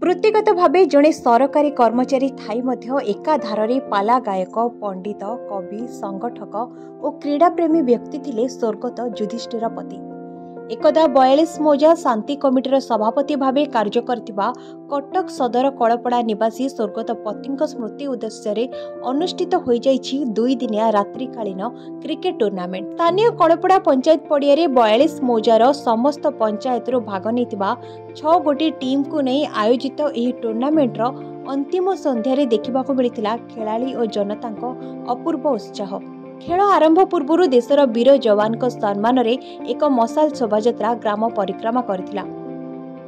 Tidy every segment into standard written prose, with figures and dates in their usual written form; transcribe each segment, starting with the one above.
वृत्तिगत भावे जड़े सरकारी कर्मचारी थाई मध्य एकाधारे पाला गायक पंडित कवि संगठक और क्रीड़ाप्रेमी व्यक्ति थिले स्वर्गत युधिष्ठिर पति। एकदा 42 मौजा शांति कमिटीर सभापति भावे कार्य करथिबा कटक सदर कलपड़ा निवासी स्वर्गत पति स्मृति उद्देश्य अनुष्ठित हो जाइछि 2 दिनिया रात्रिकालीन क्रिकेट टूर्नामेंट। स्थानीय कलपड़ा पंचायत पड़िया 42 मौजार समस्त पंचायत भाग नहीं 6 गोटी टीम को नहीं आयोजित यह टूर्नामेंटर अंतिम संध्यारे देखा मिलता खेलाड़ी और जनता अपूर्व उत्साह। खेल आरंभ पूर्व देशर वीर जवान सम्मान में एक मशाल शोभायात्रा ग्राम परिक्रमा करथिला।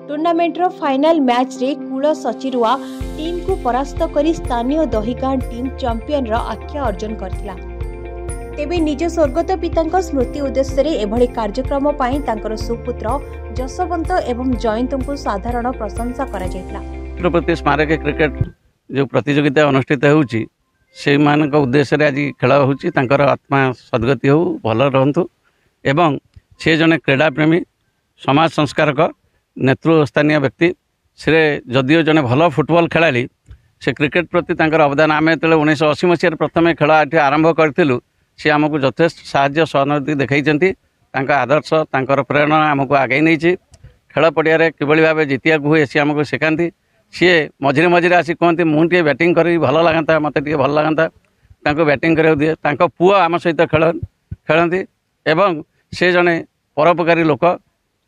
टूर्नामेंटर फाइनल मैच रे कुल सचिरुआ टीम को परास्त करी स्थानीय दहीगां टीम चैंपियन आख्या अर्जन करथिला। तेबे निज स्वर्गत पिता स्मृति उद्देश्य एभली कार्यक्रम पाई तांकर सुपुत्र जसवंत एवं जयंत को साधारण प्रशंसा करा जायतिला। छत्रपति स्मारक क्रिकेट जो प्रतियोगिता अनुष्ठित होउची से मानक उद्देश्य आज खेल होकर आत्मा सद्गति हो भल रहतु एवं से जने क्रीड़ाप्रेमी समाज संस्कारक नेतृस्थानीय व्यक्ति से जदिओ जने भल फुटबॉल खेलाड़ी से क्रिकेट प्रति अवदान आम जो 1980 मसीह प्रथम खेल ये आरंभ करूँ सी आमको यथेष्ट साहाय्य सहानुभूति देखते आदर्श प्रेरणा आमको आगे नहीं खेल पड़िया किभली भाव जीतिया हुए सी आमको शिखाती सी मझे मझे आसी कहते मुझे बैटिंग करी भल लगता मत भल लगता बैटिंग करा दिए पुओ आम सहित खेलती एवं से जड़े परोपकारी लोक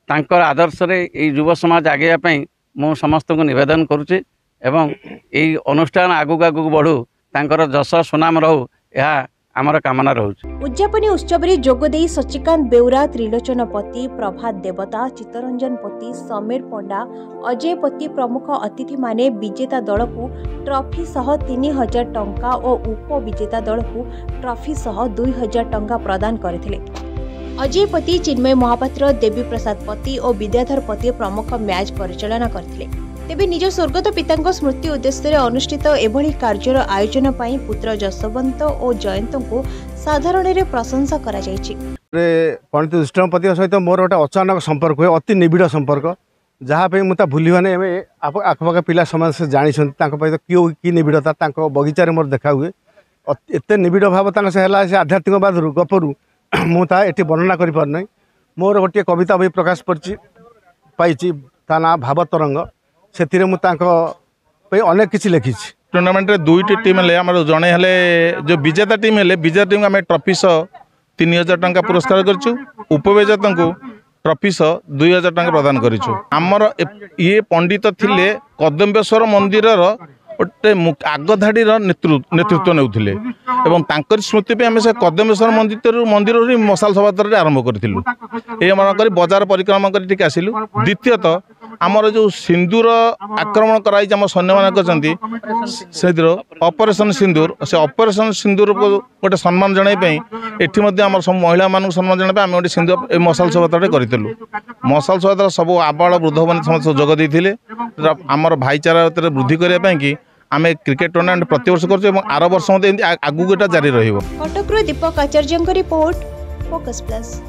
तांकर आदर्श रे युव समाज आगे मु समस्त को निवेदन करुच्ची एवं यही अनुष्ठान आगू आगू बढ़ू तांकर जश सुनाम रहू यह आमर कामना रोचे। उद्यापनी उत्सव में जोगदे शशिकांत बेउरा, त्रिलोचन पति, प्रभात देवता, चित्तरंजन पति, समीर पंडा, अजय पति प्रमुख अतिथि माने विजेता दल को ट्रॉफी सह 3000 टंका और उपविजेता दल को ट्रॉफी सह 2000 टंका प्रदान करथिले। अजय पति, चिन्मय महापात्र, देवी प्रसाद पति और विद्याधर पति प्रमुख मैच परिचालना करथिले। तेबे निज स्वर्गत पिता स्मृति उद्देश्य अनुष्ठित एभली कार्यर आयोजन पाई पुत्र जसवंत और जयंत को साधारण प्रशंसा करा जायछि। पंडित युधिष्ठिर पति सहित मोर गोटे अचानक संपर्क हुए अति निबिड़ संपर्क जहाँप मुझे भूलवाने आखपाख पिला समस्त जानी कि निबिड़ता बगीचार मोर देखा हुए एत निबिड़ भाव से आध्यात्मिकवाद गपरू मुझे वर्णना कर मोर गोटे कविता बही प्रकाश पाई ता ना भावतरंग से अनेक किसी लिखी। टूर्नामेंट रे 2टी टीम हेले जड़े हेले जो विजेता टीम हेले विजेता टीम आम ट्रॉफी सह 3000 टंका पुरस्कार करूँ उपविजेता को ट्रॉफी सह 2000 टंका प्रदान करूँ। आमर ये पंडित थिले कदम्बेश्वर मंदिर गोटे आगधाड़ी नेतृत्व नेउथिले एवं तांकर स्मृति पे आम से कदमेश्वर मंदिर मशाल शोभायात्रा आरंभ करूँ ये बजार परिक्रमा कर आसिलु। द्वितीयतः आमर जो सिंदूर आक्रमण कराई आम सैन्य मान ऑपरेशन सिंदूर से ऑपरेशन सिंदूर को गोटे सम्मान जनाई एटी आम सब महिला मान सम्मान जनाई आम गोटे सिंदूर मशाल शोभायात्रा करूँ। मशाल शोभायात्रा सब आबाल वृद्ध मैंने समस्त जोग देते आमर भाईचारा वृद्धि करने आम क्रिकेट टूर्नामेंट प्रति वर्ष कर आर वर्ष आगू जारी रही। कटक दीपक आचार्य रिपोर्ट फोकस प्लस।